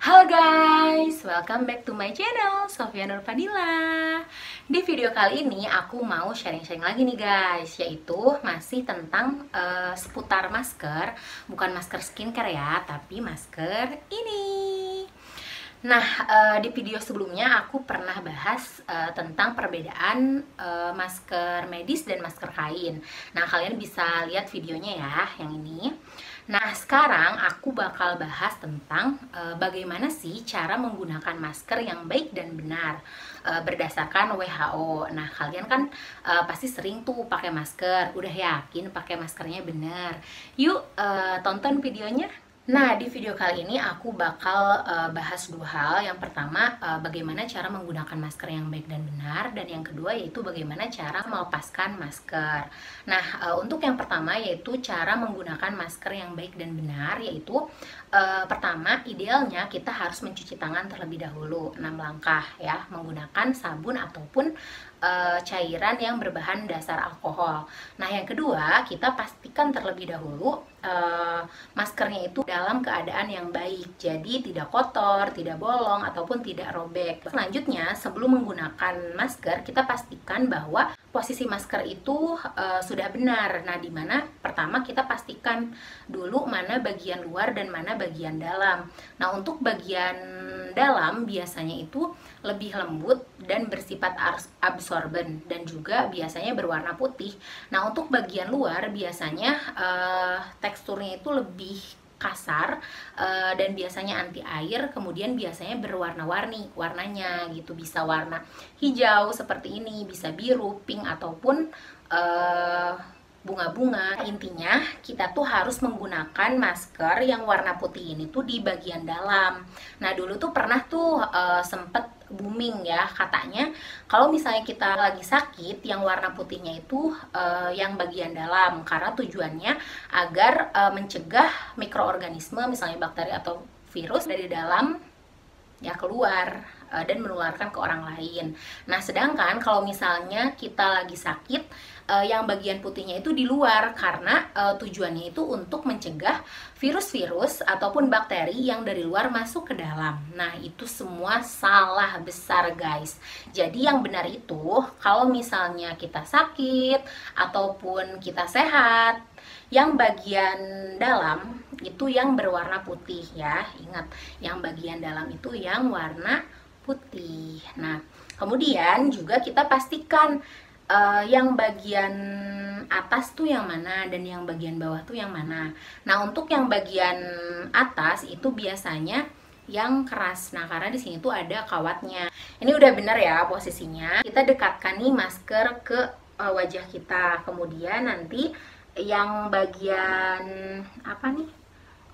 Halo guys, welcome back to my channel, Sofia Nur Fadila. Di video kali ini aku mau sharing-sharing lagi nih guys, yaitu masih tentang seputar masker. Bukan masker skincare ya, tapi masker ini. Nah, di video sebelumnya aku pernah bahas tentang perbedaan masker medis dan masker kain. Nah, kalian bisa lihat videonya ya, yang ini. Nah, sekarang aku bakal bahas tentang bagaimana sih cara menggunakan masker yang baik dan benar berdasarkan WHO. Nah, kalian kan pasti sering tuh pakai masker, udah yakin pakai maskernya benar. Yuk, tonton videonya. Nah, di video kali ini aku bakal bahas dua hal. Yang pertama, bagaimana cara menggunakan masker yang baik dan benar. Dan yang kedua, yaitu bagaimana cara melepaskan masker. Nah, untuk yang pertama, yaitu cara menggunakan masker yang baik dan benar. Yaitu, pertama, idealnya kita harus mencuci tangan terlebih dahulu. 6 langkah ya, menggunakan sabun ataupun cairan yang berbahan dasar alkohol. Nah, yang kedua, kita pastikan terlebih dahulu maskernya itu dalam keadaan yang baik, jadi tidak kotor, tidak bolong, ataupun tidak robek. Selanjutnya, sebelum menggunakan masker, kita pastikan bahwa posisi masker itu sudah benar. Nah, dimana pertama kita pastikan dulu mana bagian luar dan mana bagian dalam. Nah, untuk bagian dalam biasanya itu lebih lembut dan bersifat absorben dan juga biasanya berwarna putih. Nah, untuk bagian luar biasanya teksturnya itu lebih kasar dan biasanya anti air, kemudian biasanya berwarna-warni warnanya gitu, bisa warna hijau seperti ini, bisa biru, pink, ataupun bunga-bunga. Intinya kita tuh harus menggunakan masker yang warna putih ini tuh di bagian dalam. Nah, dulu tuh pernah tuh sempet booming ya, katanya kalau misalnya kita lagi sakit, yang warna putihnya itu yang bagian dalam, karena tujuannya agar mencegah mikroorganisme, misalnya bakteri atau virus dari dalam ya keluar dan menularkan ke orang lain. Nah, sedangkan kalau misalnya kita lagi sakit, yang bagian putihnya itu di luar, karena tujuannya itu untuk mencegah virus-virus ataupun bakteri yang dari luar masuk ke dalam. Nah, itu semua salah besar guys. Jadi yang benar itu, kalau misalnya kita sakit ataupun kita sehat, yang bagian dalam itu yang berwarna putih ya. Ingat, yang bagian dalam itu yang warna putih. Nah, kemudian juga kita pastikan yang bagian atas tuh yang mana dan yang bagian bawah tuh yang mana. Nah, untuk yang bagian atas itu biasanya yang keras. Nah, karena di sini tuh ada kawatnya. Ini udah bener ya posisinya. Kita dekatkan nih masker ke wajah kita. Kemudian nanti yang bagian apa nih,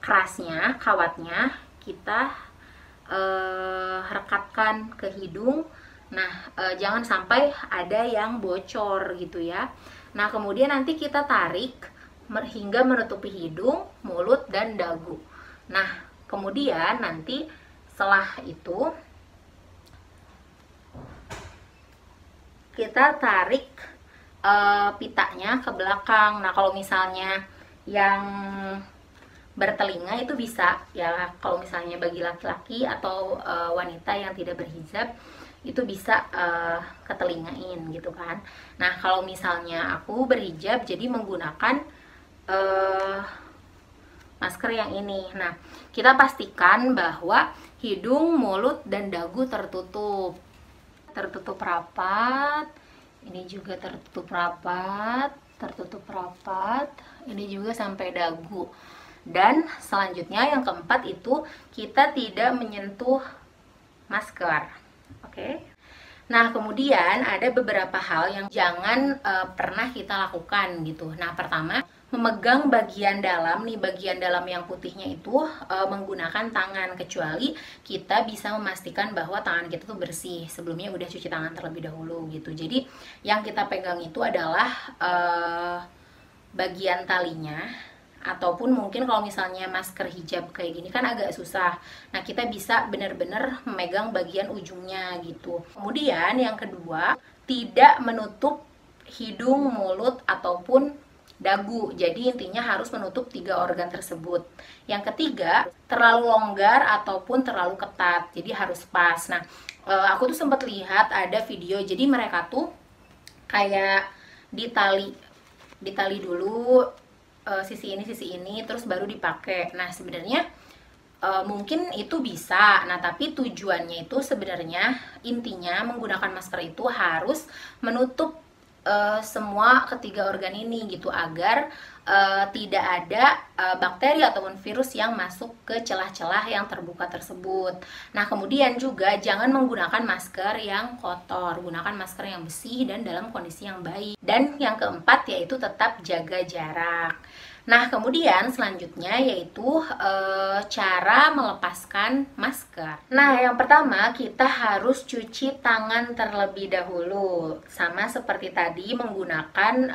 kerasnya, kawatnya kita rekatkan ke hidung. Nah, jangan sampai ada yang bocor gitu ya. Nah, kemudian nanti kita tarik hingga menutupi hidung, mulut, dan dagu. Nah, kemudian nanti setelah itu kita tarik pitanya ke belakang. Nah, kalau misalnya yang bertelinga itu bisa ya, kalau misalnya bagi laki-laki atau wanita yang tidak berhijab itu bisa ketelingain gitu kan. Nah, kalau misalnya aku berhijab jadi menggunakan masker yang ini. Nah, kita pastikan bahwa hidung, mulut, dan dagu tertutup rapat. Ini juga tertutup rapat, ini juga sampai dagu. Dan selanjutnya yang keempat itu kita tidak menyentuh masker. Oke. Nah, kemudian ada beberapa hal yang jangan pernah kita lakukan gitu. Nah, pertama, memegang bagian dalam nih, bagian dalam yang putihnya itu menggunakan tangan, kecuali kita bisa memastikan bahwa tangan kita tuh bersih, sebelumnya udah cuci tangan terlebih dahulu gitu. Jadi yang kita pegang itu adalah bagian talinya, ataupun mungkin kalau misalnya masker hijab kayak gini kan agak susah. Nah, kita bisa benar-benar memegang bagian ujungnya gitu. Kemudian yang kedua, tidak menutup hidung, mulut, ataupun dagu. Jadi intinya harus menutup 3 organ tersebut. Yang ketiga, terlalu longgar ataupun terlalu ketat. Jadi harus pas. Nah, aku tuh sempat lihat ada video. Jadi mereka tuh kayak ditali dulu sisi ini terus baru dipakai. Nah, sebenarnya mungkin itu bisa. Nah, tapi tujuannya itu sebenarnya intinya menggunakan masker itu harus menutup semua ketiga organ ini gitu, agar tidak ada bakteri ataupun virus yang masuk ke celah-celah yang terbuka tersebut. Nah, kemudian juga jangan menggunakan masker yang kotor, gunakan masker yang bersih dan dalam kondisi yang baik. Dan yang keempat yaitu tetap jaga jarak. Nah, kemudian selanjutnya yaitu cara melepaskan masker. Nah, yang pertama kita harus cuci tangan terlebih dahulu. Sama seperti tadi, menggunakan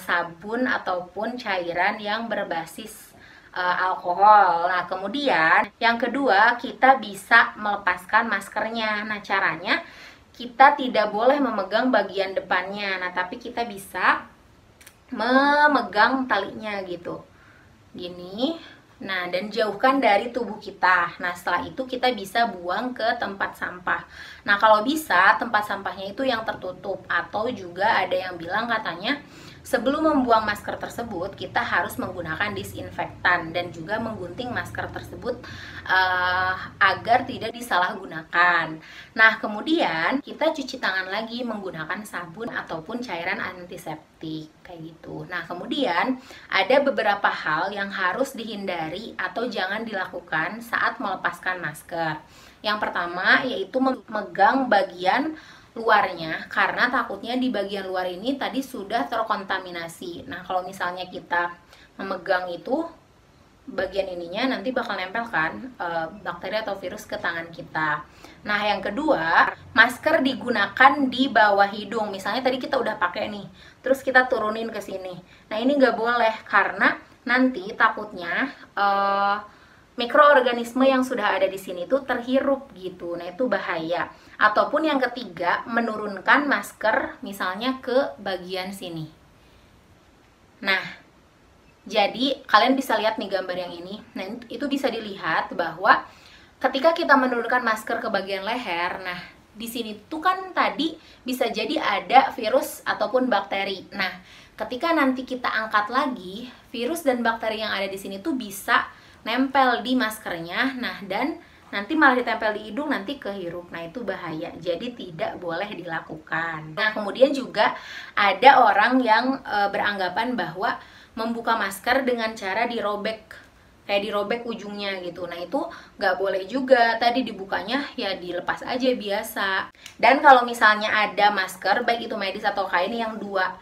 sabun ataupun cairan yang berbasis alkohol. Nah, kemudian yang kedua kita bisa melepaskan maskernya. Nah, caranya kita tidak boleh memegang bagian depannya. Nah, tapi kita bisa memegang talinya gitu, gini. Nah, dan jauhkan dari tubuh kita. Nah, setelah itu kita bisa buang ke tempat sampah. Nah, kalau bisa tempat sampahnya itu yang tertutup, atau juga ada yang bilang katanya sebelum membuang masker tersebut kita harus menggunakan disinfektan dan juga menggunting masker tersebut agar tidak disalahgunakan. Nah, kemudian kita cuci tangan lagi menggunakan sabun ataupun cairan antiseptik kayak gitu. Nah, kemudian ada beberapa hal yang harus dihindari atau jangan dilakukan saat melepaskan masker. Yang pertama yaitu memegang bagian luarnya, karena takutnya di bagian luar ini tadi sudah terkontaminasi. Nah, kalau misalnya kita memegang itu bagian ininya, nanti bakal nempel kan bakteri atau virus ke tangan kita. Nah, yang kedua, masker digunakan di bawah hidung. Misalnya tadi kita udah pakai nih, terus kita turunin ke sini. Nah, ini nggak boleh karena nanti takutnya mikroorganisme yang sudah ada di sini tuh terhirup gitu. Nah, itu bahaya. Ataupun yang ketiga, menurunkan masker misalnya ke bagian sini. Nah, jadi kalian bisa lihat nih gambar yang ini. Nah, itu bisa dilihat bahwa ketika kita menurunkan masker ke bagian leher, nah di sini tuh kan tadi bisa jadi ada virus ataupun bakteri. Nah, ketika nanti kita angkat lagi, virus dan bakteri yang ada di sini tuh bisa nempel di maskernya. Nah, dan nanti malah ditempel di hidung, nanti kehirup. Nah, itu bahaya. Jadi tidak boleh dilakukan. Nah, kemudian juga ada orang yang beranggapan bahwa membuka masker dengan cara dirobek, kayak dirobek ujungnya gitu. Nah, itu nggak boleh juga. Tadi dibukanya ya dilepas aja biasa. Dan kalau misalnya ada masker, baik itu medis atau kain yang dua,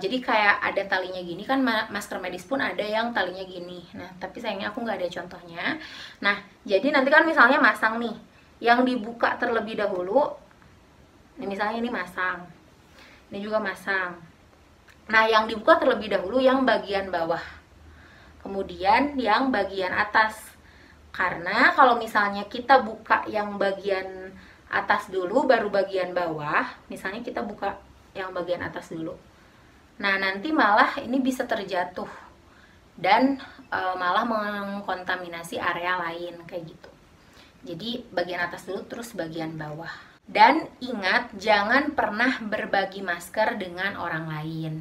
jadi kayak ada talinya gini kan, masker medis pun ada yang talinya gini. Nah, tapi sayangnya aku nggak ada contohnya. Nah, jadi nanti kan misalnya masang nih, yang dibuka terlebih dahulu. Ini misalnya ini masang, ini juga masang. Nah, yang dibuka terlebih dahulu yang bagian bawah, kemudian yang bagian atas. Karena kalau misalnya kita buka yang bagian atas dulu, baru bagian bawah, misalnya kita buka yang bagian atas dulu, nah nanti malah ini bisa terjatuh dan malah mengkontaminasi area lain kayak gitu. Jadi bagian atas dulu terus bagian bawah. Dan ingat, jangan pernah berbagi masker dengan orang lain.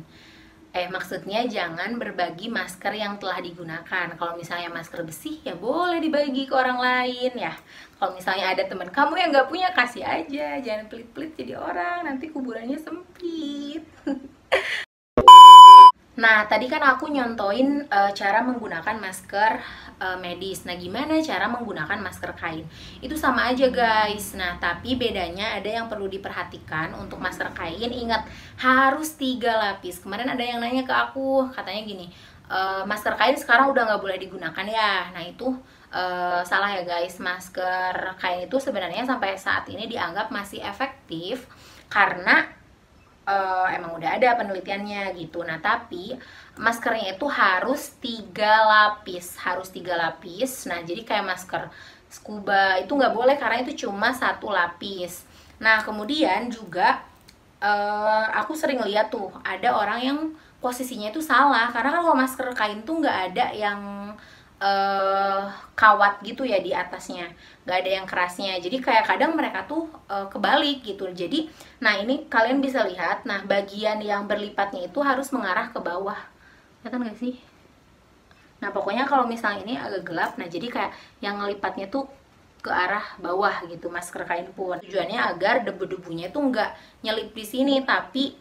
Maksudnya jangan berbagi masker yang telah digunakan. Kalau misalnya masker besi ya boleh dibagi ke orang lain ya. Kalau misalnya ada teman kamu yang nggak punya, kasih aja, jangan pelit-pelit jadi orang, nanti kuburannya sempit. Nah, tadi kan aku nyontoin cara menggunakan masker medis. Nah, gimana cara menggunakan masker kain? Itu sama aja guys. Nah, tapi bedanya ada yang perlu diperhatikan. Untuk masker kain, ingat harus 3 lapis. Kemarin ada yang nanya ke aku, katanya gini, masker kain sekarang udah nggak boleh digunakan ya. Nah, itu salah ya guys. Masker kain itu sebenarnya sampai saat ini dianggap masih efektif karena emang udah ada penelitiannya gitu. Nah, tapi maskernya itu harus 3 lapis, harus 3 lapis. Nah, jadi kayak masker scuba itu nggak boleh karena itu cuma 1 lapis. Nah, kemudian juga aku sering lihat tuh ada orang yang posisinya itu salah, karena kan kalau masker kain tuh nggak ada yang kawat gitu ya di atasnya, nggak ada yang kerasnya, jadi kayak kadang mereka tuh kebalik gitu. Jadi nah ini kalian bisa lihat, nah bagian yang berlipatnya itu harus mengarah ke bawah, kelihatan nggak sih? Nah pokoknya kalau misalnya ini agak gelap, nah jadi kayak yang ngelipatnya tuh ke arah bawah gitu masker kain pun. Tujuannya agar debu-debunya itu nggak nyelip di sini tapi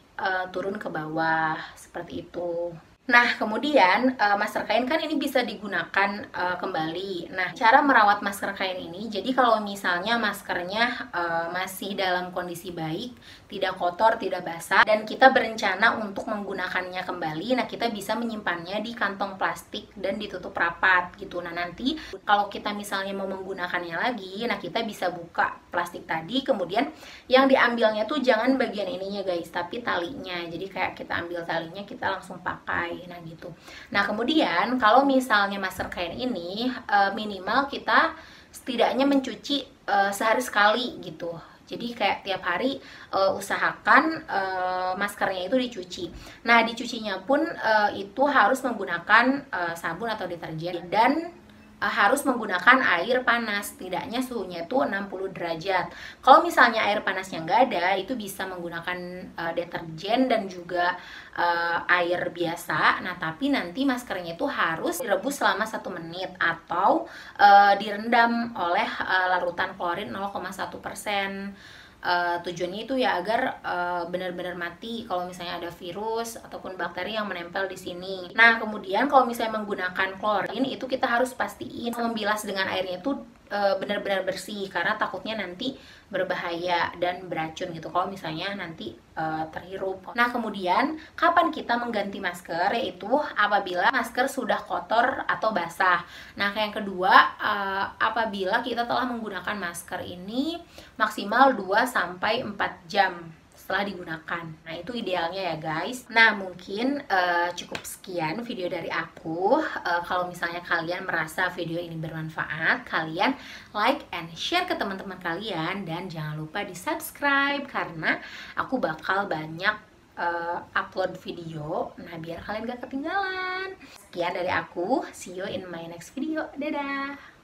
turun ke bawah seperti itu. Nah, kemudian masker kain kan ini bisa digunakan kembali. Nah, cara merawat masker kain ini, jadi kalau misalnya maskernya masih dalam kondisi baik, tidak kotor, tidak basah, dan kita berencana untuk menggunakannya kembali, nah kita bisa menyimpannya di kantong plastik dan ditutup rapat gitu. Nah, nanti kalau kita misalnya mau menggunakannya lagi, nah kita bisa buka plastik tadi, kemudian yang diambilnya tuh jangan bagian ininya guys, tapi talinya. Jadi kayak kita ambil talinya, kita langsung pakai. Nah gitu. Nah kemudian kalau misalnya masker kain ini minimal kita setidaknya mencuci sehari sekali gitu. Jadi kayak tiap hari usahakan maskernya itu dicuci. Nah dicucinya pun itu harus menggunakan sabun atau deterjen dan harus menggunakan air panas, setidaknya suhunya itu 60 derajat. Kalau misalnya air panasnya nggak ada, itu bisa menggunakan deterjen dan juga air biasa. Nah tapi nanti maskernya itu harus direbus selama 1 menit atau direndam oleh larutan klorin 0,1%. Tujuannya itu ya agar benar-benar mati kalau misalnya ada virus ataupun bakteri yang menempel di sini. Nah kemudian kalau misalnya menggunakan klorin itu kita harus pastiin membilas dengan airnya itu benar-benar bersih, karena takutnya nanti berbahaya dan beracun gitu kalau misalnya nanti terhirup. Nah kemudian kapan kita mengganti masker, yaitu apabila masker sudah kotor atau basah. Nah yang kedua, apabila kita telah menggunakan masker ini maksimal 2-4 jam setelah digunakan. Nah itu idealnya ya guys. Nah mungkin cukup sekian video dari aku. Kalau misalnya kalian merasa video ini bermanfaat, kalian like and share ke teman-teman kalian, dan jangan lupa di subscribe karena aku bakal banyak upload video. Nah biar kalian gak ketinggalan. Sekian dari aku, see you in my next video. Dadah.